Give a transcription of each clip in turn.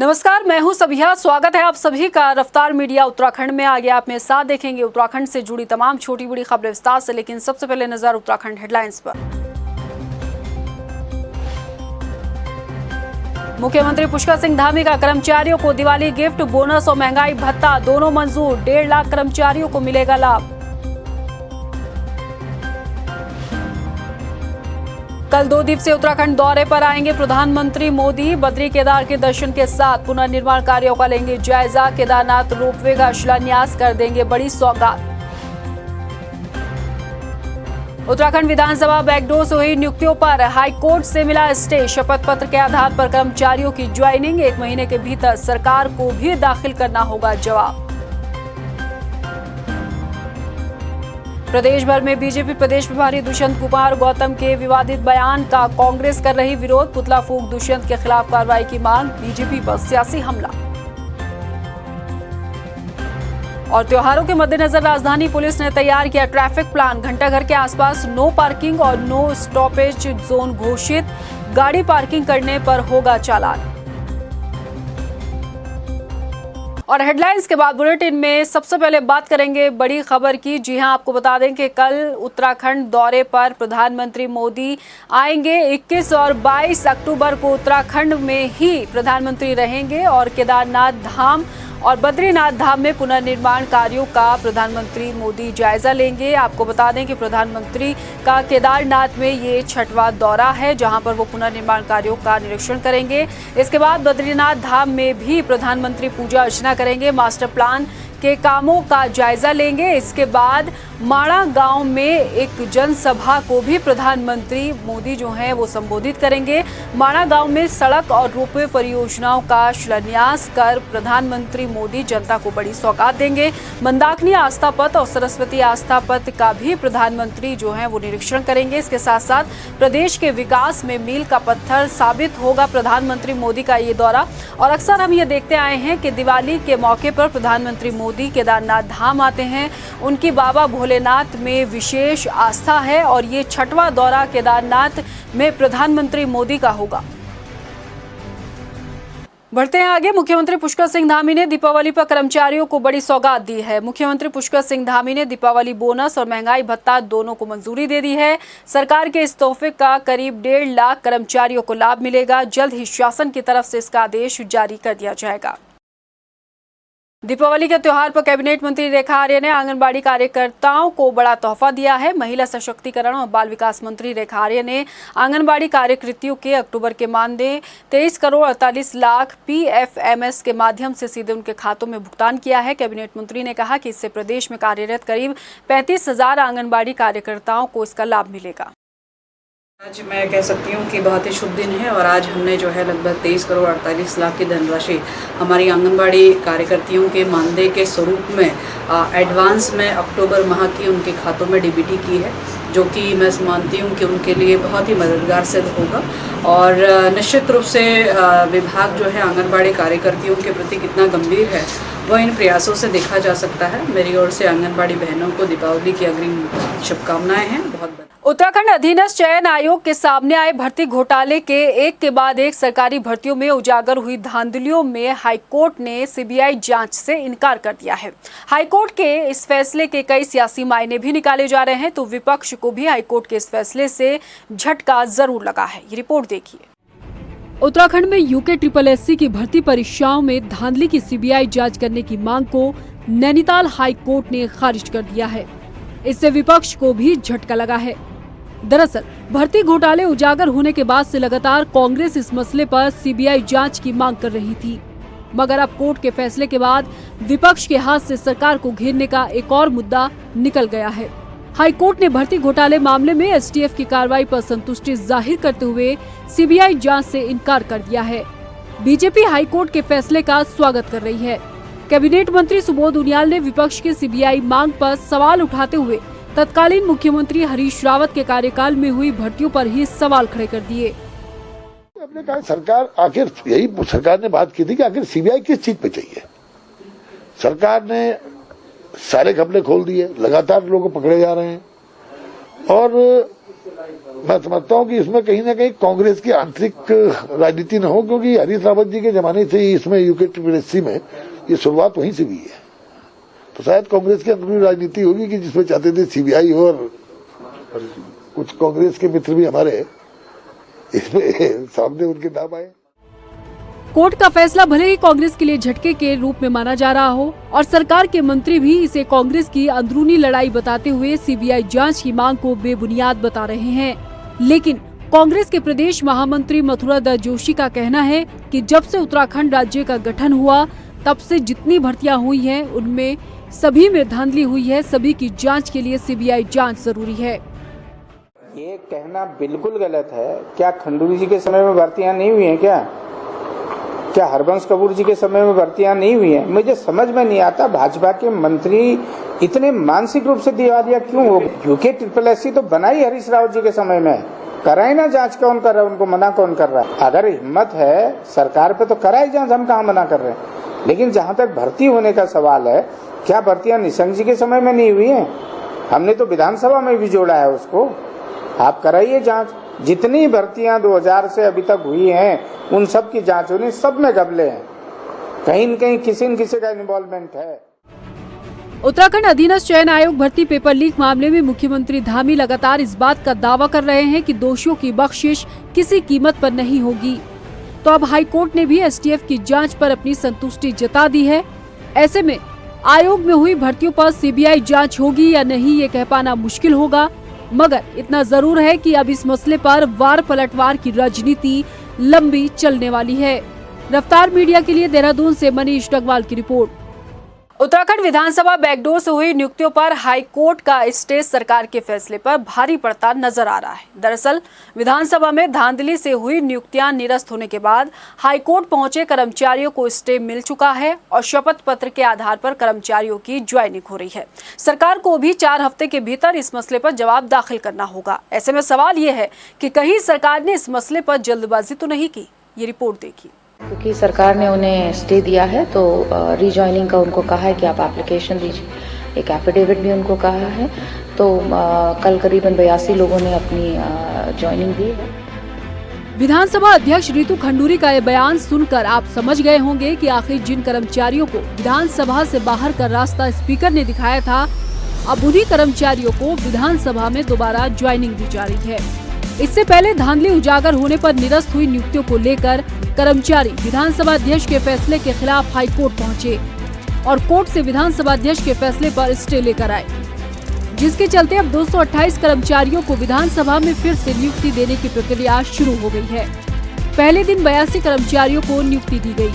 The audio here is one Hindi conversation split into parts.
नमस्कार, मैं हूं सबिया। स्वागत है आप सभी का रफ्तार मीडिया उत्तराखंड में। आगे आप मेरे साथ देखेंगे उत्तराखंड से जुड़ी तमाम छोटी बड़ी खबरें विस्तार से, लेकिन सबसे पहले नजर उत्तराखंड हेडलाइंस पर। मुख्यमंत्री पुष्कर सिंह धामी का कर्मचारियों को दिवाली गिफ्ट, बोनस और महंगाई भत्ता दोनों मंजूर। 1.5 लाख कर्मचारियों को मिलेगा लाभ। कल 2 दिवसीय उत्तराखंड दौरे पर आएंगे प्रधानमंत्री मोदी। बद्री केदार के दर्शन के साथ पुनर्निर्माण कार्यों का लेंगे जायजा। केदारनाथ रोपवे का शिलान्यास कर देंगे बड़ी सौगात। उत्तराखंड विधानसभा बैकडोर से हुई नियुक्तियों पर हाईकोर्ट से मिला स्टे। शपथ पत्र के आधार पर कर्मचारियों की ज्वाइनिंग। 1 महीने के भीतर सरकार को भी दाखिल करना होगा जवाब। प्रदेश भर में बीजेपी प्रदेश प्रभारी दुष्यंत कुमार गौतम के विवादित बयान का कांग्रेस कर रही विरोध। पुतला फूंक दुष्यंत के खिलाफ कार्रवाई की मांग। बीजेपी पर सियासी हमला। और त्योहारों के मद्देनजर राजधानी पुलिस ने तैयार किया ट्रैफिक प्लान। घंटाघर के आसपास नो पार्किंग और नो स्टॉपेज जोन घोषित। गाड़ी पार्किंग करने पर होगा चालान। और हेडलाइंस के बाद बुलेटिन में सबसे पहले बात करेंगे बड़ी खबर की। जी हां, आपको बता दें कि कल उत्तराखंड दौरे पर प्रधानमंत्री मोदी आएंगे। 21 और 22 अक्टूबर को उत्तराखंड में ही प्रधानमंत्री रहेंगे और केदारनाथ धाम और बद्रीनाथ धाम में पुनर्निर्माण कार्यों का प्रधानमंत्री मोदी जायजा लेंगे। आपको बता दें कि प्रधानमंत्री का केदारनाथ में ये 6वां दौरा है, जहां पर वो पुनर्निर्माण कार्यों का निरीक्षण करेंगे। इसके बाद बद्रीनाथ धाम में भी प्रधानमंत्री पूजा अर्चना करेंगे, मास्टर प्लान के कामों का जायजा लेंगे। इसके बाद माणा गांव में एक जनसभा को भी प्रधानमंत्री मोदी जो हैं वो संबोधित करेंगे। माणा गांव में सड़क और रोपवे परियोजनाओं का शिलान्यास कर प्रधानमंत्री मोदी जनता को बड़ी सौगात देंगे। मंदाकिनी आस्था पथ और सरस्वती आस्था पथ का भी प्रधानमंत्री जो हैं वो निरीक्षण करेंगे। इसके साथ साथ प्रदेश के विकास में मील का पत्थर साबित होगा प्रधानमंत्री मोदी का ये दौरा। और अक्सर हम ये देखते आए हैं कि दिवाली के मौके पर प्रधानमंत्री मोदी केदारनाथ धाम आते हैं। उनकी बाबा भोलेनाथ में विशेष आस्था है और ये 6वां दौरा केदारनाथ में प्रधानमंत्री मोदी का होगा। बढ़ते हैं आगे। मुख्यमंत्री पुष्कर सिंह धामी ने दीपावली पर कर्मचारियों को बड़ी सौगात दी है। मुख्यमंत्री पुष्कर सिंह धामी ने दीपावली बोनस और महंगाई भत्ता दोनों को मंजूरी दे दी है। सरकार के इस तोहफे का करीब 1.5 लाख कर्मचारियों को लाभ मिलेगा। जल्द ही शासन की तरफ से इसका आदेश जारी कर दिया जाएगा। दीपावली के त्योहार पर कैबिनेट मंत्री रेखा आर्य ने आंगनबाड़ी कार्यकर्ताओं को बड़ा तोहफा दिया है। महिला सशक्तिकरण और बाल विकास मंत्री रेखा आर्य ने आंगनबाड़ी कार्यकर्तियों के अक्टूबर के मानदेय 23 करोड़ 48 लाख PFMS के माध्यम से सीधे उनके खातों में भुगतान किया है। कैबिनेट मंत्री ने कहा कि इससे प्रदेश में कार्यरत करीब 35,000 आंगनबाड़ी कार्यकर्ताओं को इसका लाभ मिलेगा। आज मैं कह सकती हूँ कि बहुत ही शुभ दिन है और आज हमने जो है लगभग 23 करोड़ 48 लाख की धनराशि हमारी आंगनबाड़ी कार्यकर्तियों के मानदेय के स्वरूप में एडवांस में अक्टूबर माह की उनके खातों में DBT की है, जो कि मैं मानती हूँ कि उनके लिए बहुत ही मददगार सिद्ध होगा। और निश्चित रूप से विभाग जो है आंगनबाड़ी कार्यकर्तियों के प्रति कितना गंभीर है वह इन प्रयासों से देखा जा सकता है। मेरी ओर से आंगनबाड़ी बहनों को दीपावली की अग्रिम शुभकामनाएं हैं। बहुत उत्तराखंड अधीनस्थ चयन आयोग के सामने आए भर्ती घोटाले के एक के बाद एक सरकारी भर्तियों में उजागर हुई धांधलियों में हाईकोर्ट ने CBI जांच से इनकार कर दिया है। हाईकोर्ट के इस फैसले के कई सियासी मायने भी निकाले जा रहे हैं, तो विपक्ष को भी हाईकोर्ट के इस फैसले से झटका जरूर लगा है। ये रिपोर्ट देखिए। उत्तराखंड में UKSSC की भर्ती परीक्षाओं में धांधली की CBI जांच करने की मांग को नैनीताल हाईकोर्ट ने खारिज कर दिया है। इससे विपक्ष को भी झटका लगा है। दरअसल भर्ती घोटाले उजागर होने के बाद से लगातार कांग्रेस इस मसले पर CBI जांच की मांग कर रही थी, मगर अब कोर्ट के फैसले के बाद विपक्ष के हाथ से सरकार को घेरने का एक और मुद्दा निकल गया है। हाईकोर्ट ने भर्ती घोटाले मामले में STF की कार्रवाई पर संतुष्टि जाहिर करते हुए CBI जांच से इनकार कर दिया है। बीजेपी हाईकोर्ट के फैसले का स्वागत कर रही है। कैबिनेट मंत्री सुबोध उनियाल ने विपक्ष की CBI मांग पर सवाल उठाते हुए तत्कालीन मुख्यमंत्री हरीश रावत के कार्यकाल में हुई भर्तियों पर ही सवाल खड़े कर दिए। हमने कहा सरकार आखिर यही सरकार ने बात की थी कि आखिर CBI किस चीज पे चाहिए। सरकार ने सारे घपले खोल दिए, लगातार लोग पकड़े जा रहे हैं और मैं समझता हूं कि इसमें कहीं ना कहीं कांग्रेस की आंतरिक राजनीति न हो, क्योंकि हरीश रावत जी के जमाने से ही इसमें यूके में ये शुरुआत वहीं से हुई है। तो शायद कांग्रेस की अंदरूनी राजनीति होगी कि जिसमें चाहते थे सीबीआई हो, और कुछ कांग्रेस के मित्र भी हमारे इसमें सामने उनके नाम आए। कोर्ट का फैसला भले ही कांग्रेस के लिए झटके के रूप में माना जा रहा हो और सरकार के मंत्री भी इसे कांग्रेस की अंदरूनी लड़ाई बताते हुए सीबीआई जांच की मांग को बेबुनियाद बता रहे हैं, लेकिन कांग्रेस के प्रदेश महामंत्री मथुरादत्त जोशी का कहना है कि जब से उत्तराखंड राज्य का गठन हुआ तब से जितनी भर्तियां हुई हैं उनमें सभी में धांधली हुई है। सभी की जांच के लिए सीबीआई जांच जरूरी है। ये कहना बिल्कुल गलत है। क्या खंडूरी जी के समय में भर्तियां नहीं हुई हैं? क्या हरबंस कपूर जी के समय में भर्तियां नहीं हुई हैं? मुझे समझ में नहीं आता भाजपा के मंत्री इतने मानसिक रूप से दिवालिया क्यों हो। यूके SSS तो बनाई हरीश रावत जी के समय में, कराई ना जांच। कौन कर रहा है? उनको मना कौन कर रहा है? अगर हिम्मत है सरकार पे तो कराई जांच, हम कहाँ मना कर रहे हैं। लेकिन जहां तक भर्ती होने का सवाल है, क्या भर्तियां निशंक जी के समय में नहीं हुई है? हमने तो विधानसभा में भी जोड़ा है उसको। आप कराइए जांच। जितनी भर्तियां 2000 से अभी तक हुई हैं उन सब की जांच होनी, सब में घपले हैं। कहीं न कहीं किसी न किसी का इन्वॉल्वमेंट है। उत्तराखंड अधीनस्थ चयन आयोग भर्ती पेपर लीक मामले में मुख्यमंत्री धामी लगातार इस बात का दावा कर रहे हैं कि दोषियों की बख्शिश किसी कीमत पर नहीं होगी। तो अब हाईकोर्ट ने भी STF की जांच पर अपनी संतुष्टि जता दी है। ऐसे में आयोग में हुई भर्तियों पर सीबीआई जांच होगी या नहीं ये कह पाना मुश्किल होगा, मगर इतना जरूर है कि अब इस मसले पर वार पलटवार की राजनीति लंबी चलने वाली है। रफ्तार मीडिया के लिए देहरादून से मनीष डगवाल की रिपोर्ट। उत्तराखंड विधानसभा बैकडोर से हुई नियुक्तियों पर हाईकोर्ट का स्टे सरकार के फैसले पर भारी पड़ता नजर आ रहा है। दरअसल विधानसभा में धांधली से हुई नियुक्तियां निरस्त होने के बाद हाईकोर्ट पहुंचे कर्मचारियों को स्टे मिल चुका है और शपथ पत्र के आधार पर कर्मचारियों की ज्वाइनिंग हो रही है। सरकार को भी 4 हफ्ते के भीतर इस मसले पर जवाब दाखिल करना होगा। ऐसे में सवाल ये है कि कहीं सरकार ने इस मसले पर जल्दबाजी तो नहीं की। ये रिपोर्ट देखिए। क्योंकि सरकार ने उन्हें स्टे दिया है तो रीजॉइनिंग का उनको कहा है कि आप एप्लीकेशन दीजिए। एक एफिडेविट भी उनको कहा है। तो कल करीबन 82 लोगों ने अपनी ज्वाइनिंग दी है। विधानसभा अध्यक्ष रितु खंडूरी का ये बयान सुनकर आप समझ गए होंगे कि आखिर जिन कर्मचारियों को विधानसभा से बाहर का रास्ता स्पीकर ने दिखाया था, अब उन्हीं कर्मचारियों को विधानसभा में दोबारा ज्वाइनिंग दी जा रही है। इससे पहले धांधली उजागर होने पर निरस्त हुई नियुक्तियों को लेकर कर्मचारी विधानसभा अध्यक्ष के फैसले के खिलाफ हाईकोर्ट पहुंचे और कोर्ट से विधानसभा अध्यक्ष के फैसले पर स्टे लेकर आए, जिसके चलते अब 228 कर्मचारियों को विधानसभा में फिर से नियुक्ति देने की प्रक्रिया शुरू हो गई है। पहले दिन 82 कर्मचारियों को नियुक्ति दी गई।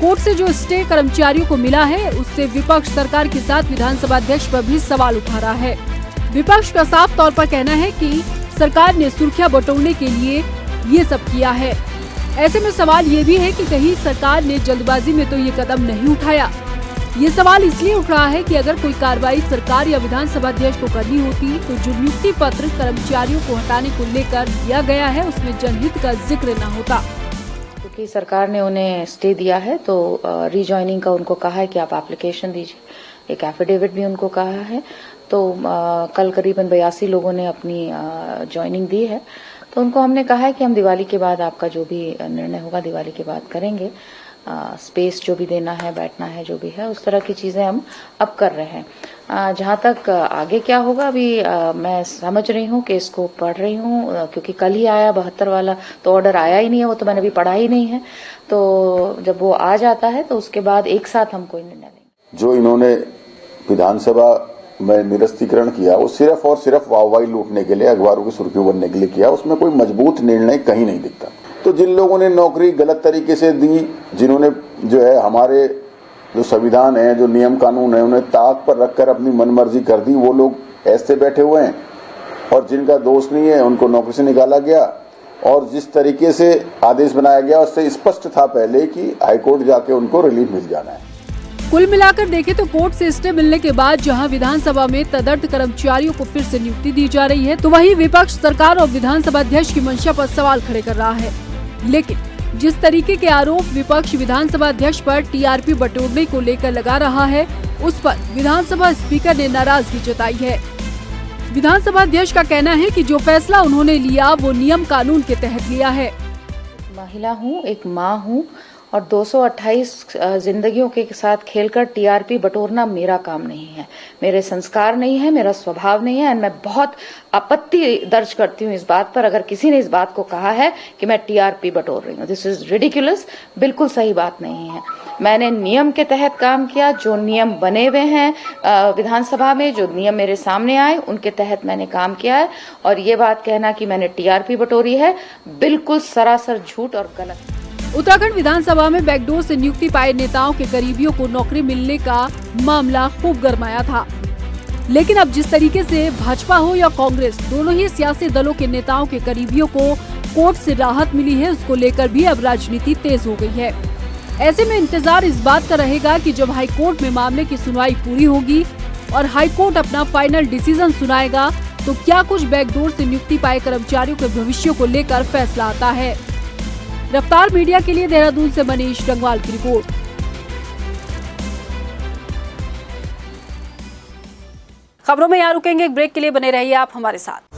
कोर्ट से जो स्टे कर्मचारियों को मिला है उससे विपक्ष सरकार के साथ विधानसभा अध्यक्ष पर भी सवाल उठा रहा है। विपक्ष का साफ तौर पर कहना है कि सरकार ने सुर्खियां बटोरने के लिए ये सब किया है। ऐसे में सवाल ये भी है कि कहीं सरकार ने जल्दबाजी में तो ये कदम नहीं उठाया। ये सवाल इसलिए उठ रहा है कि अगर कोई कार्रवाई सरकार या विधानसभा अध्यक्ष को करनी होती तो जो नियुक्ति पत्र कर्मचारियों को हटाने को लेकर दिया गया है उसमें जनहित का जिक्र न होता। क्योंकि सरकार ने उन्हें स्टे दिया है तो रीजॉइनिंग का उनको कहा है कि आप एप्लीकेशन दीजिए। एक एफिडेविट भी उनको कहा है। तो कल करीबन 82 लोगों ने अपनी ज्वाइनिंग दी है। तो उनको हमने कहा है कि हम दिवाली के बाद आपका जो भी निर्णय होगा दिवाली के बाद करेंगे। स्पेस जो भी देना है, बैठना है, जो भी है उस तरह की चीजें हम अब कर रहे हैं। जहाँ तक आगे क्या होगा अभी मैं समझ रही हूँ कि इसको पढ़ रही हूँ, क्योंकि कल ही आया 72 वाला तो ऑर्डर आया ही नहीं है, वो तो मैंने अभी पढ़ा ही नहीं है। तो जब वो आ जाता है तो उसके बाद एक साथ हम कोई निर्णय लेंगे। जो इन्होंने विधानसभा में निरस्तीकरण किया वो सिर्फ और सिर्फ वाहवाही लूटने के लिए, अखबारों की सुर्खियों बनने के लिए किया। उसमें कोई मजबूत निर्णय कहीं नहीं दिखता। तो जिन लोगों ने नौकरी गलत तरीके से दी, जिन्होंने जो है हमारे जो संविधान है, जो नियम कानून है, उन्हें ताक पर रखकर अपनी मनमर्जी कर दी, वो लोग ऐसे बैठे हुए हैं। और जिनका दोष नहीं है उनको नौकरी से निकाला गया। और जिस तरीके से आदेश बनाया गया उससे स्पष्ट था पहले कि हाईकोर्ट जाके उनको रिलीफ मिल जाना है। कुल मिलाकर देखें तो कोर्ट से स्टे मिलने के बाद जहां विधानसभा में तदर्थ कर्मचारियों को फिर से नियुक्ति दी जा रही है, तो वहीं विपक्ष सरकार और विधानसभा अध्यक्ष की मंशा पर सवाल खड़े कर रहा है। लेकिन जिस तरीके के आरोप विपक्ष विधानसभा अध्यक्ष पर टीआरपी बटोरने को लेकर लगा रहा है, उस पर विधानसभा स्पीकर ने नाराजगी जताई है। विधानसभा अध्यक्ष का कहना है कि जो फैसला उन्होंने लिया वो नियम कानून के तहत लिया है। महिला हूँ, एक माँ हूँ और 228 जिंदगियों के साथ खेलकर टीआरपी बटोरना मेरा काम नहीं है, मेरे संस्कार नहीं है, मेरा स्वभाव नहीं है। और मैं बहुत आपत्ति दर्ज करती हूँ इस बात पर, अगर किसी ने इस बात को कहा है कि मैं टीआरपी बटोर रही हूँ। दिस इज रिडिकुलस, बिल्कुल सही बात नहीं है। मैंने नियम के तहत काम किया, जो नियम बने हुए हैं विधानसभा में, जो नियम मेरे सामने आए उनके तहत मैंने काम किया है। और ये बात कहना कि मैंने टीआरपी बटोरी है, बिल्कुल सरासर झूठ और गलत। उत्तराखंड विधानसभा में बैकडोर से नियुक्ति पाए नेताओं के करीबियों को नौकरी मिलने का मामला खूब गरमाया था, लेकिन अब जिस तरीके से भाजपा हो या कांग्रेस, दोनों ही सियासी दलों के नेताओं के करीबियों को कोर्ट से राहत मिली है, उसको लेकर भी अब राजनीति तेज हो गई है। ऐसे में इंतजार इस बात का रहेगा कि जब हाईकोर्ट में मामले की सुनवाई पूरी होगी और हाईकोर्ट अपना फाइनल डिसीजन सुनाएगा तो क्या कुछ बैकडोर से नियुक्ति पाए कर्मचारियों के भविष्य को लेकर फैसला आता है। रफ्तार मीडिया के लिए देहरादून से मनीष डंगवाल की रिपोर्ट। खबरों में यहाँ रुकेंगे, एक ब्रेक के लिए बने रहिए आप हमारे साथ।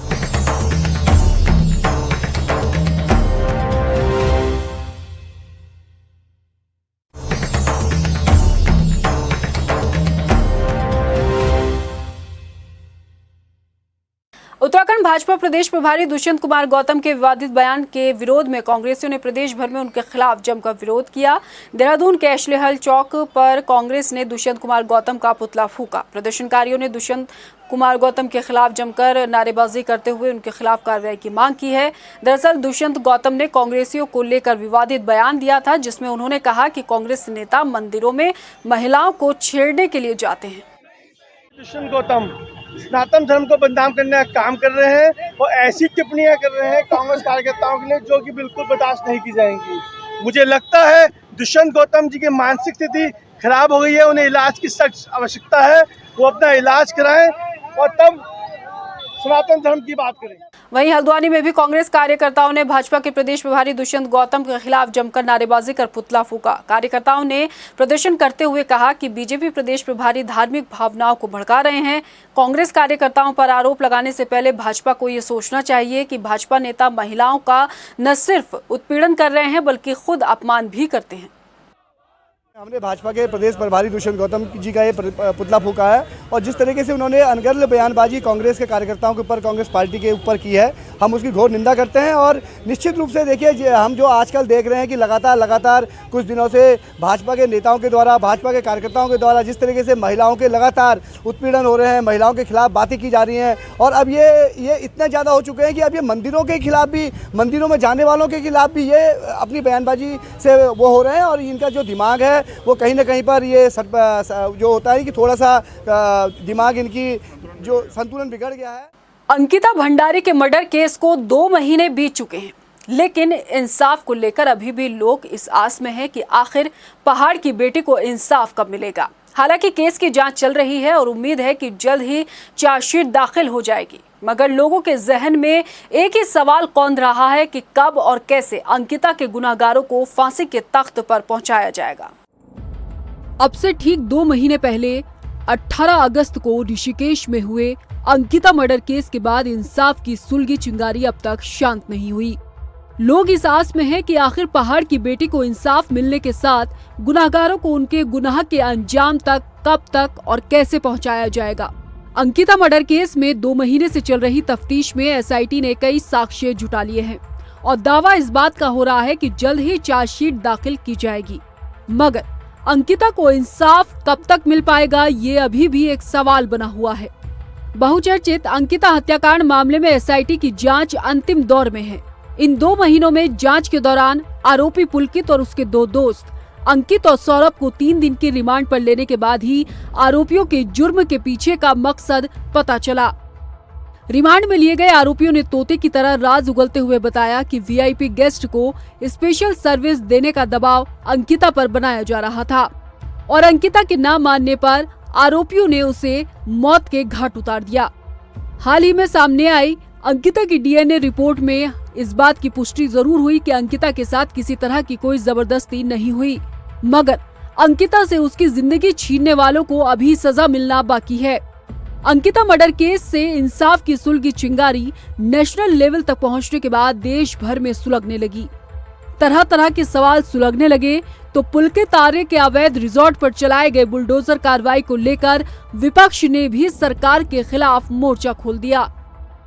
उत्तराखंड भाजपा प्रदेश प्रभारी दुष्यंत कुमार गौतम के विवादित बयान के विरोध में कांग्रेसियों ने प्रदेश भर में उनके खिलाफ जमकर विरोध किया। देहरादून के एशलेहल चौक पर कांग्रेस ने दुष्यंत कुमार गौतम का पुतला फूंका। प्रदर्शनकारियों ने दुष्यंत कुमार गौतम के खिलाफ जमकर नारेबाजी करते हुए उनके खिलाफ कार्रवाई की मांग की है। दरअसल दुष्यंत गौतम ने कांग्रेसियों को लेकर विवादित बयान दिया था, जिसमें उन्होंने कहा कि कांग्रेस नेता मंदिरों में महिलाओं को छेड़ने के लिए जाते हैं। दुष्यंत गौतम सनातन धर्म को बदनाम करने का काम कर रहे हैं और ऐसी टिप्पणियां कर रहे हैं कांग्रेस कार्यकर्ताओं के लिए जो कि बिल्कुल बर्दाश्त नहीं की जाएंगी। मुझे लगता है दुष्यंत गौतम जी की मानसिक स्थिति खराब हो गई है, उन्हें इलाज की सख्त आवश्यकता है। वो अपना इलाज कराएं और तब सनातन धर्म की बात करें। वहीं हल्द्वानी में भी कांग्रेस कार्यकर्ताओं ने भाजपा के प्रदेश प्रभारी दुष्यंत गौतम के खिलाफ जमकर नारेबाजी कर पुतला फूंका। कार्यकर्ताओं ने प्रदर्शन करते हुए कहा कि बीजेपी प्रदेश प्रभारी धार्मिक भावनाओं को भड़का रहे हैं। कांग्रेस कार्यकर्ताओं पर आरोप लगाने से पहले भाजपा को ये सोचना चाहिए कि भाजपा नेता महिलाओं का न सिर्फ उत्पीड़न कर रहे हैं बल्कि खुद अपमान भी करते हैं। हमने भाजपा के प्रदेश प्रभारी दुष्यंत गौतम जी का ये पुतला फूंका है और जिस तरीके से उन्होंने अनगढ़ बयानबाजी कांग्रेस के कार्यकर्ताओं के ऊपर, कांग्रेस पार्टी के ऊपर की है, हम उसकी घोर निंदा करते हैं। और निश्चित रूप से देखिए, हम जो आजकल देख रहे हैं कि लगातार कुछ दिनों से भाजपा के नेताओं के द्वारा, भाजपा के कार्यकर्ताओं के द्वारा जिस तरीके से महिलाओं के लगातार उत्पीड़न हो रहे हैं, महिलाओं के खिलाफ बातें की जा रही हैं और अब ये इतने ज़्यादा हो चुके हैं कि अब ये मंदिरों के खिलाफ भी, मंदिरों में जाने वालों के खिलाफ भी ये अपनी बयानबाजी से वो हो रहे हैं। और इनका जो दिमाग है वो कहीं ना कहीं पर ये जो होता है कि थोड़ा सा दिमाग इनकी जो संतुलन बिगड़ गया है। अंकिता भंडारी के मर्डर केस को 2 महीने बीत चुके हैं, लेकिन इंसाफ को लेकर अभी भी लोग इस आस में हैं कि आखिर पहाड़ की बेटी को इंसाफ कब मिलेगा। हालांकि केस की जांच चल रही है और उम्मीद है कि जल्द ही चार्जशीट दाखिल हो जाएगी, मगर लोगों के जहन में एक ही सवाल कौंध रहा है कि कब और कैसे अंकिता के गुनाहगारों को फांसी के तख्त पर पहुंचाया जाएगा। अब से ठीक 2 महीने पहले 18 अगस्त को ऋषिकेश में हुए अंकिता मर्डर केस के बाद इंसाफ की सुलगी चिंगारी अब तक शांत नहीं हुई। लोग इस आस में हैं कि आखिर पहाड़ की बेटी को इंसाफ मिलने के साथ गुनाहगारों को उनके गुनाह के अंजाम तक कब तक और कैसे पहुंचाया जाएगा। अंकिता मर्डर केस में 2 महीने से चल रही तफ्तीश में एसआईटी ने कई साक्ष्य जुटा लिए हैं और दावा इस बात का हो रहा है कि जल्द ही चार्जशीट दाखिल की जाएगी, मगर अंकिता को इंसाफ कब तक मिल पाएगा, ये अभी भी एक सवाल बना हुआ है। बहुचर्चित अंकिता हत्याकांड मामले में एसआईटी की जांच अंतिम दौर में है। इन 2 महीनों में जांच के दौरान आरोपी पुलकित और उसके 2 दोस्त अंकित और सौरभ को 3 दिन की रिमांड पर लेने के बाद ही आरोपियों के जुर्म के पीछे का मकसद पता चला। रिमांड में लिए गए आरोपियों ने तोते की तरह राज उगलते हुए बताया कि वीआईपी गेस्ट को स्पेशल सर्विस देने का दबाव अंकिता पर बनाया जा रहा था और अंकिता के ना मानने पर आरोपियों ने उसे मौत के घाट उतार दिया। हाल ही में सामने आई अंकिता की डीएनए रिपोर्ट में इस बात की पुष्टि जरूर हुई कि अंकिता के साथ किसी तरह की कोई जबरदस्ती नहीं हुई, मगर अंकिता से उसकी जिंदगी छीनने वालों को अभी सजा मिलना बाकी है। अंकिता मर्डर केस से इंसाफ की सुलगी चिंगारी नेशनल लेवल तक पहुंचने के बाद देश भर में सुलगने लगी। तरह तरह के सवाल सुलगने लगे तो पुलकित आर्य के अवैध रिजॉर्ट पर चलाए गए बुलडोजर कार्रवाई को लेकर विपक्ष ने भी सरकार के खिलाफ मोर्चा खोल दिया।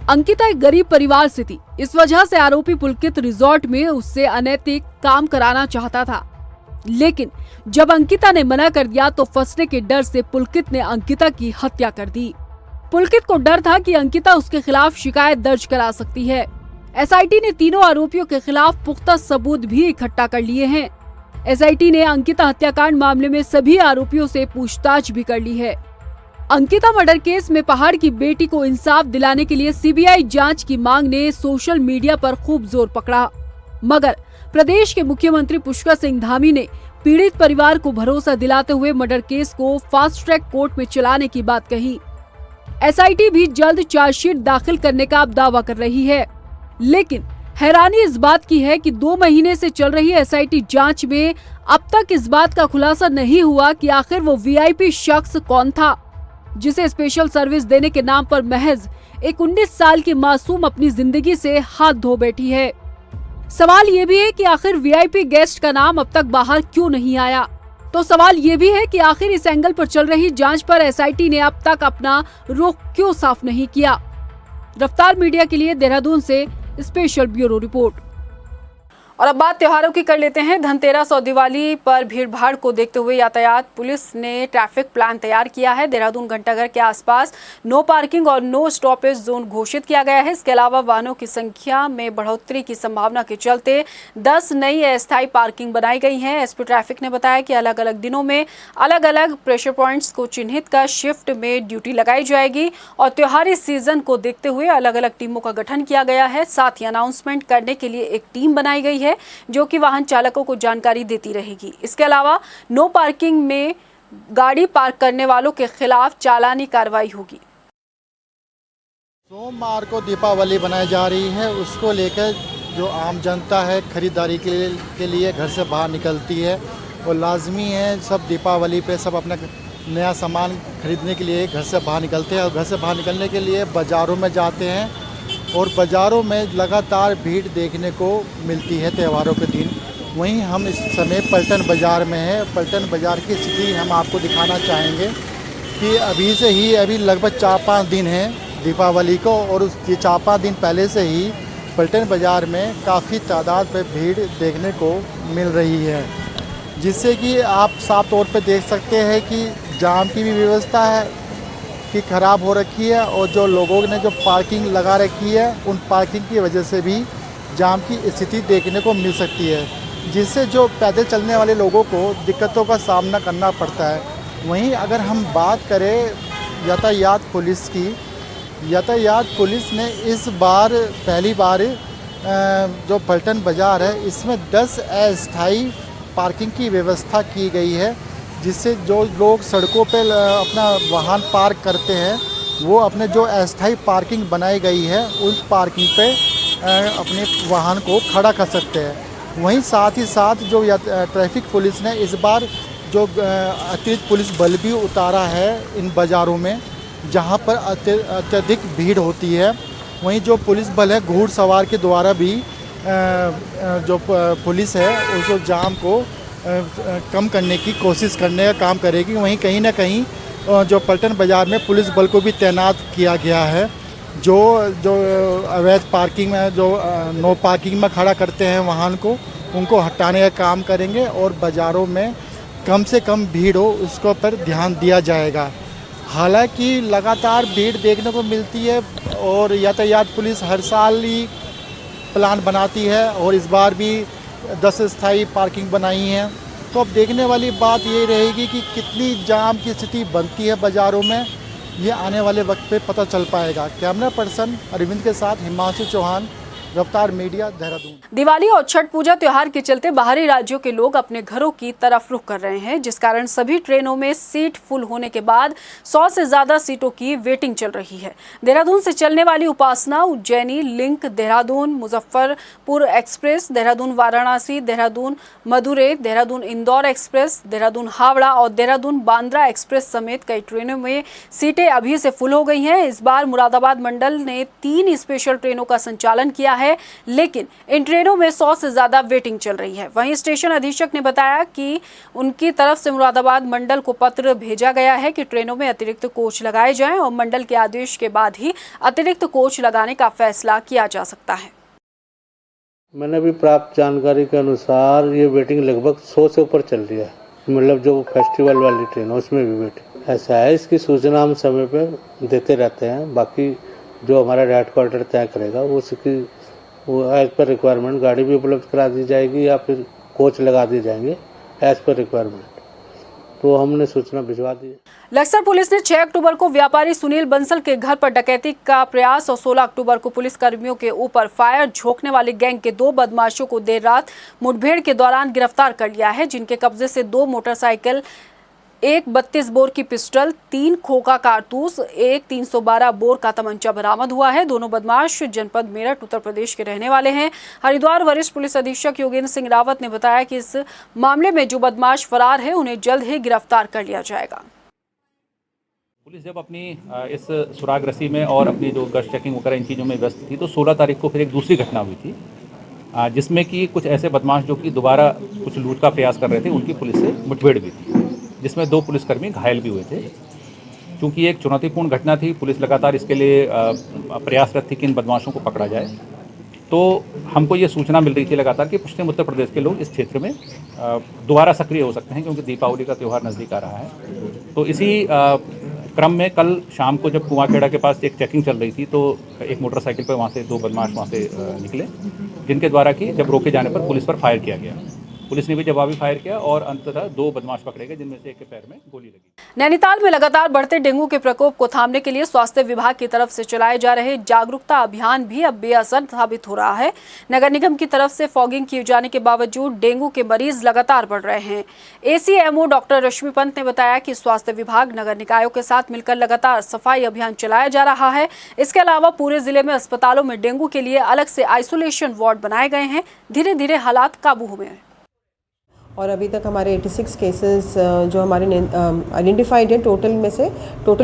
अंकिता एक गरीब परिवार से थी, इस वजह से आरोपी पुलकित रिजॉर्ट में उससे अनैतिक काम कराना चाहता था, लेकिन जब अंकिता ने मना कर दिया तो फंसने के डर से पुलकित ने अंकिता की हत्या कर दी। पुलकित को डर था कि अंकिता उसके खिलाफ शिकायत दर्ज करा सकती है। एसआईटी ने तीनों आरोपियों के खिलाफ पुख्ता सबूत भी इकट्ठा कर लिए हैं। एसआईटी ने अंकिता हत्याकांड मामले में सभी आरोपियों से पूछताछ भी कर ली है। अंकिता मर्डर केस में पहाड़ की बेटी को इंसाफ दिलाने के लिए सीबीआई जांच की मांग ने सोशल मीडिया पर खूब जोर पकड़ा, मगर प्रदेश के मुख्यमंत्री पुष्कर सिंह धामी ने पीड़ित परिवार को भरोसा दिलाते हुए मर्डर केस को फास्ट ट्रैक कोर्ट में चलाने की बात कही। एसआईटी भी जल्द चार्जशीट दाखिल करने का अब दावा कर रही है, लेकिन हैरानी इस बात की है कि 2 महीने से चल रही एसआईटी जांच में अब तक इस बात का खुलासा नहीं हुआ कि आखिर वो वीआईपी शख्स कौन था जिसे स्पेशल सर्विस देने के नाम पर महज एक 19 साल की मासूम अपनी जिंदगी से हाथ धो बैठी है। सवाल ये भी है कि आखिर वीआईपी गेस्ट का नाम अब तक बाहर क्यों नहीं आया। तो सवाल ये भी है कि आखिर इस एंगल पर चल रही जांच पर एसआईटी ने अब तक अपना रुख क्यों साफ नहीं किया। रफ्तार मीडिया के लिए देहरादून से स्पेशल ब्यूरो रिपोर्ट। और अब बात त्योहारों की कर लेते हैं। धनतेरस और दिवाली पर भीड़भाड़ को देखते हुए यातायात पुलिस ने ट्रैफिक प्लान तैयार किया है। देहरादून घंटाघर के आसपास नो पार्किंग और नो स्टॉपेज जोन घोषित किया गया है। इसके अलावा वाहनों की संख्या में बढ़ोतरी की संभावना के चलते 10 नई अस्थायी पार्किंग बनाई गई हैं। एसपी ट्रैफिक ने बताया कि अलग अलग दिनों में अलग अलग प्रेशर पॉइंट्स को चिन्हित कर शिफ्ट में ड्यूटी लगाई जाएगी और त्योहारी सीजन को देखते हुए अलग अलग टीमों का गठन किया गया है। साथ ही अनाउंसमेंट करने के लिए एक टीम बनाई गई है जो कि वाहन चालकों को जानकारी देती रहेगी। इसके अलावा नो पार्किंग में गाड़ी पार्क करने वालों के खिलाफ चालानी कार्रवाई होगी। सोमवार को दीपावली बनाई जा रही है, उसको लेकर जो आम जनता है खरीदारी के लिए घर से बाहर निकलती है और लाजमी है सब दीपावली पे सब अपना नया सामान खरीदने के लिए घर से बाहर निकलते हैं और घर से बाहर निकलने के लिए बाज़ारों में जाते हैं और बाज़ारों में लगातार भीड़ देखने को मिलती है त्योहारों के दिन। वहीं हम इस समय पलटन बाज़ार में हैं। पलटन बाज़ार की स्थिति हम आपको दिखाना चाहेंगे कि अभी लगभग 4-5 दिन हैं दीपावली को और उस 4-5 दिन पहले से ही पलटन बाज़ार में काफ़ी तादाद में भीड़ देखने को मिल रही है, जिससे कि आप साफ तौर पर देख सकते हैं कि जाम की भी व्यवस्था है कि ख़राब हो रखी है और जो लोगों ने जो पार्किंग लगा रखी है उन पार्किंग की वजह से भी जाम की स्थिति देखने को मिल सकती है, जिससे जो पैदल चलने वाले लोगों को दिक्कतों का सामना करना पड़ता है। वहीं अगर हम बात करें यातायात पुलिस की, यातायात पुलिस ने इस बार पहली बार जो पलटन बाज़ार है इसमें 10 अस्थायी पार्किंग की व्यवस्था की गई है, जिससे जो लोग सड़कों पर अपना वाहन पार्क करते हैं वो अपने जो अस्थायी पार्किंग बनाई गई है उस पार्किंग पे अपने वाहन को खड़ा कर सकते हैं। वहीं साथ ही साथ जो ट्रैफिक पुलिस ने इस बार जो अतिरिक्त पुलिस बल भी उतारा है इन बाज़ारों में जहां पर अत्यधिक भीड़ होती है। वहीं जो पुलिस बल है घुड़सवार के द्वारा भी जो पुलिस है उस जाम को कम करने की कोशिश करने का काम करेगी। वहीं कहीं ना कहीं जो पलटन बाज़ार में पुलिस बल को भी तैनात किया गया है, जो अवैध पार्किंग में जो नो पार्किंग में खड़ा करते हैं वाहन को उनको हटाने का काम करेंगे और बाज़ारों में कम से कम भीड़ हो उसको पर ध्यान दिया जाएगा। हालांकि लगातार भीड़ देखने को मिलती है और यातायात पुलिस हर साल ही प्लान बनाती है और इस बार भी 10 स्थायी पार्किंग बनाई हैं। तो अब देखने वाली बात ये रहेगी कि कितनी जाम की स्थिति बनती है बाज़ारों में, ये आने वाले वक्त पे पता चल पाएगा। कैमरा पर्सन अरविंद के साथ हिमांशु चौहान, रफ्तार मीडिया, देहरादून। दिवाली और छठ पूजा त्योहार के चलते बाहरी राज्यों के लोग अपने घरों की तरफ रुख कर रहे हैं, जिस कारण सभी ट्रेनों में सीट फुल होने के बाद 100 से ज्यादा सीटों की वेटिंग चल रही है। देहरादून से चलने वाली Upasana, Ujjaini link, Dehradun Muzaffarpur express, Dehradun Varanasi, Dehradun Madurai, Dehradun Indore express, Dehradun Howrah और देहरादून बांद्रा एक्सप्रेस समेत कई ट्रेनों में सीटें अभी से फुल हो गई हैं। इस बार मुरादाबाद मंडल ने 3 स्पेशल ट्रेनों का संचालन किया है, लेकिन इन ट्रेनों में 100 से ज्यादा वेटिंग चल रही है। वहीं स्टेशन अधीक्षक ने बताया कि उनकी तरफ से मुरादाबाद मंडल को पत्र भेजा गया है कि ट्रेनों में अतिरिक्त कोच लगाए जाएं और मंडल के आदेश के बाद ही अतिरिक्त कोच लगाने का फैसला किया जा सकता है। मैंने भी प्राप्त जानकारी के अनुसार ये वेटिंग लगभग 100 से ऊपर चल रही है, मतलब जो फेस्टिवल वाली ट्रेन है उसमें भी वेटिंग ऐसा है। इसकी सूचना हम समय पर देते रहते हैं। बाकी जो हमारा हेडक्वार्टर तय करेगा वो एज पर रिक्वायरमेंट गाड़ी भी उपलब्ध करा दी जाएगी या फिर कोच लगा दिए जाएंगे एज पर रिक्वायरमेंट, तो हमने सूचना भिजवा दी। लक्सर पुलिस ने 6 अक्टूबर को व्यापारी सुनील बंसल के घर पर डकैती का प्रयास और 16 अक्टूबर को पुलिस कर्मियों के ऊपर फायर झोंकने वाले गैंग के 2 बदमाशों को देर रात मुठभेड़ के दौरान गिरफ्तार कर लिया है, जिनके कब्जे से 2 मोटरसाइकिल, 1 32 बोर की पिस्टल, 3 खोखा कारतूस, 1 312 बोर का तमंचा बरामद हुआ है। दोनों बदमाश जनपद मेरठ उत्तर प्रदेश के रहने वाले हैं। हरिद्वार वरिष्ठ पुलिस अधीक्षक योगेंद्र सिंह रावत ने बताया कि इस मामले में जो बदमाश फरार है उन्हें जल्द ही गिरफ्तार कर लिया जाएगा। पुलिस जब अपनी इस सुराग रस्सी में और अपनी जो गश्त चेकिंग वगैरह इन चीज़ों में व्यस्त थी, तो 16 तारीख को फिर एक दूसरी घटना हुई थी, जिसमें कि कुछ ऐसे बदमाश जो कि दोबारा कुछ लूट का प्रयास कर रहे थे, उनकी पुलिस से मुठभेड़ भी थी, जिसमें 2 पुलिसकर्मी घायल भी हुए थे। क्योंकि एक चुनौतीपूर्ण घटना थी, पुलिस लगातार इसके लिए प्रयासरत थी कि इन बदमाशों को पकड़ा जाए। तो हमको ये सूचना मिल रही थी लगातार कि पश्चिम उत्तर प्रदेश के लोग इस क्षेत्र में दोबारा सक्रिय हो सकते हैं, क्योंकि दीपावली का त्यौहार नज़दीक आ रहा है। तो इसी क्रम में कल शाम को जब कुआंखेड़ा के पास एक चेकिंग चल रही थी, तो एक मोटरसाइकिल पर वहाँ से 2 बदमाश वहाँ से निकले, जिनके द्वारा कि जब रोके जाने पर पुलिस पर फायर किया गया। पुलिस ने भी जवाबी फायर किया और अंततः 2 बदमाश पकड़े गए, जिनमें से एक के पैर में गोली लगी। नैनीताल में लगातार बढ़ते डेंगू के प्रकोप को थामने के लिए स्वास्थ्य विभाग की तरफ से चलाए जा रहे जागरूकता अभियान भी अब बेअसर साबित हो रहा है। नगर निगम की तरफ से फॉगिंग किए जाने के बावजूद डेंगू के मरीज लगातार बढ़ रहे हैं। एसीएमओ डॉक्टर रश्मि पंत ने बताया कि स्वास्थ्य विभाग नगर निकायों के साथ मिलकर लगातार सफाई अभियान चलाया जा रहा है। इसके अलावा पूरे जिले में अस्पतालों में डेंगू के लिए अलग से आइसोलेशन वार्ड बनाए गए हैं। धीरे धीरे हालात काबू में हैं। और अभी तक हमारे 86 केसेस जो हमारे आइडेंटिफाइड हैं, टोटल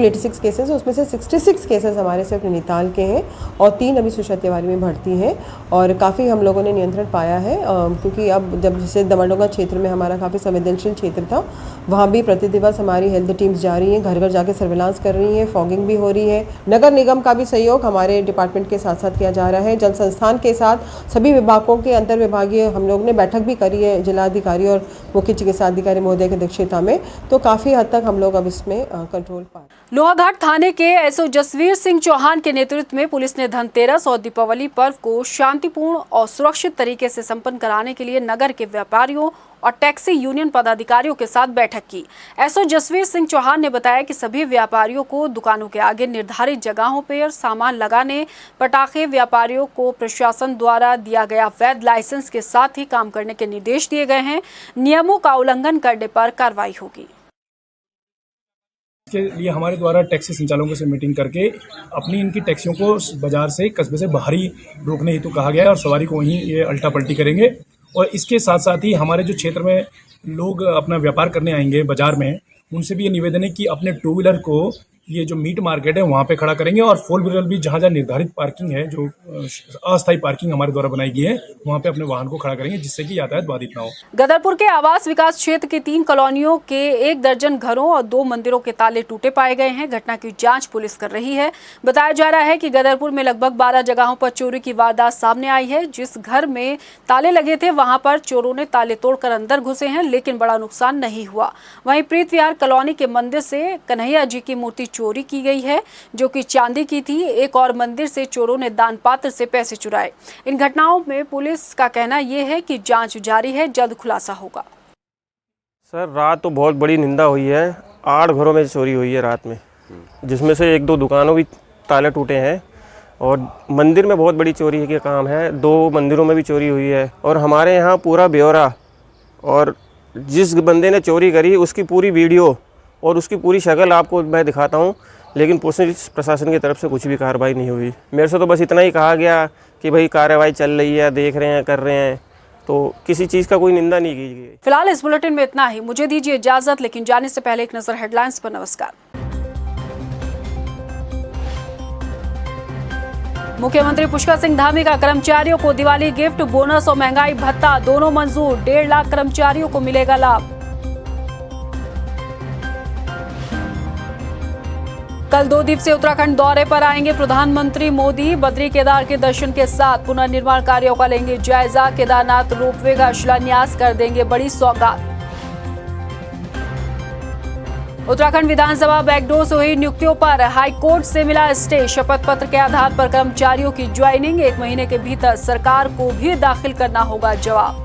86 केसेस है, उसमें से 66 केसेस हमारे सिर्फ नैनीताल के हैं और 3 अभी सुशत्यवारी में भर्ती हैं। और काफ़ी हम लोगों ने नियंत्रण पाया है, क्योंकि अब जब जैसे दमनडोंगा क्षेत्र में हमारा काफ़ी संवेदनशील क्षेत्र था, वहाँ भी प्रति दिवस हमारी हेल्थ टीम्स जा रही हैं, घर घर जाके सर्विलांस कर रही हैं, फॉगिंग भी हो रही है। नगर निगम का भी सहयोग हमारे डिपार्टमेंट के साथ साथ किया जा रहा है। जल संस्थान के साथ सभी विभागों के अंतर विभागीय हम लोग ने बैठक भी करी है जिलाधिकारी और मुख्य चिकित्सा अधिकारी महोदय की अध्यक्षता में, तो काफी हद तक हम लोग अब इसमें कंट्रोल पा। लोहाघाट थाने के एसओ जसवीर सिंह चौहान के नेतृत्व में पुलिस ने धनतेरस और दीपावली पर्व को शांतिपूर्ण और सुरक्षित तरीके से संपन्न कराने के लिए नगर के व्यापारियों और टैक्सी यूनियन पदाधिकारियों के साथ बैठक की। एसओ जसवीर सिंह चौहान ने बताया कि सभी व्यापारियों को दुकानों के आगे निर्धारित जगहों पर सामान लगाने, पटाखे व्यापारियों को प्रशासन द्वारा दिया गया वैध लाइसेंस के साथ ही काम करने के निर्देश दिए गए हैं। नियमों का उल्लंघन करने पर कार्रवाई होगी। इसके लिए हमारे द्वारा टैक्सी संचालकों से मीटिंग करके अपनी इनकी टैक्सियों को बाजार से, कस्बे से बाहरी रोकने हेतु कहा गया है और सवारी को वहीं ये अल्टा पल्टी करेंगे। और इसके साथ साथ ही हमारे जो क्षेत्र में लोग अपना व्यापार करने आएंगे बाजार में, उनसे भी ये निवेदन है कि अपने 2 व्हीलर को ये जो मीट मार्केट है वहाँ पे खड़ा करेंगे और 4 व्हीलर भी जहाँ जहाँ निर्धारित पार्किंग है, जो अस्थायी पार्किंग हमारे द्वारा बनाई गई है, वहाँ पे अपने वाहन को खड़ा करेंगे, जिससे कि यातायात बाधित ना हो। गदरपुर के आवास विकास क्षेत्र की 3 कॉलोनियों के 1 दर्जन घरों और 2 मंदिरों के ताले टूटे पाए गए हैं। घटना की जांच पुलिस कर रही है। बताया जा रहा है कि गदरपुर में लगभग 12 जगहों पर चोरी की वारदात सामने आई है। जिस घर में ताले लगे थे वहां पर चोरों ने ताले तोड़कर अंदर घुसे हैं, लेकिन बड़ा नुकसान नहीं हुआ। वहीं प्रीत विहार कॉलोनी के मंदिर से कन्हैया जी की मूर्ति चोरी की गई है, जो कि चांदी की थी। एक और मंदिर से चोरों ने दान पात्र से पैसे चुराए। इन घटनाओं में पुलिस का कहना यह है कि जांच जारी है, जल्द खुलासा होगा। सर, रात तो बहुत बड़ी निंदा हुई है। 8 घरों में चोरी हुई है रात में, जिसमें से 1-2 दुकानों भी ताले टूटे हैं और मंदिर में बहुत बड़ी चोरी के काम है, 2 मंदिरों में भी चोरी हुई है। और हमारे यहाँ पूरा ब्यौरा और जिस बंदे ने चोरी करी उसकी पूरी वीडियो और उसकी पूरी शक्ल आपको मैं दिखाता हूँ, लेकिन पुलिस प्रशासन की तरफ से कुछ भी कार्रवाई नहीं हुई। मेरे से तो बस इतना ही कहा गया कि भाई कार्रवाई चल रही है, देख रहे हैं, कर रहे हैं, तो किसी चीज़ का कोई निंदा नहीं की गई। फिलहाल इस बुलेटिन में इतना ही। मुझे दीजिए इजाजत, लेकिन जाने से पहले एक नजर हेडलाइंस पर। नमस्कार। मुख्यमंत्री पुष्कर सिंह धामी का कर्मचारियों को दिवाली गिफ्ट, बोनस और महंगाई भत्ता दोनों मंजूर, 1.5 लाख कर्मचारियों को मिलेगा लाभ। कल 2 दिवसीय उत्तराखंड दौरे पर आएंगे प्रधानमंत्री मोदी। बद्री केदार के दर्शन के साथ पुनर्निर्माण कार्यों का लेंगे जायजा। केदारनाथ रोपवे का शिलान्यास कर देंगे बड़ी सौगात। उत्तराखंड विधानसभा बैकडोर से हुई नियुक्तियों पर हाईकोर्ट से मिला स्टे। शपथ पत्र के आधार पर कर्मचारियों की ज्वाइनिंग, 1 महीने के भीतर सरकार को भी दाखिल करना होगा जवाब।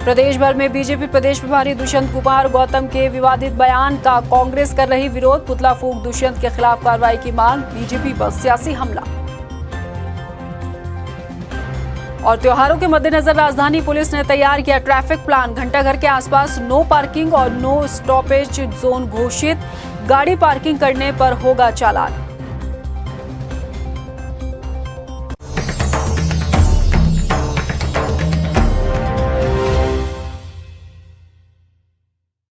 प्रदेश भर में बीजेपी प्रदेश प्रभारी दुष्यंत कुमार गौतम के विवादित बयान का कांग्रेस कर रही विरोध। पुतला फूंक दुष्यंत के खिलाफ कार्रवाई की मांग, बीजेपी पर सियासी हमला। और त्योहारों के मद्देनजर राजधानी पुलिस ने तैयार किया ट्रैफिक प्लान। घंटाघर के आसपास नो पार्किंग और नो स्टॉपेज जोन घोषित, गाड़ी पार्किंग करने पर होगा चालान।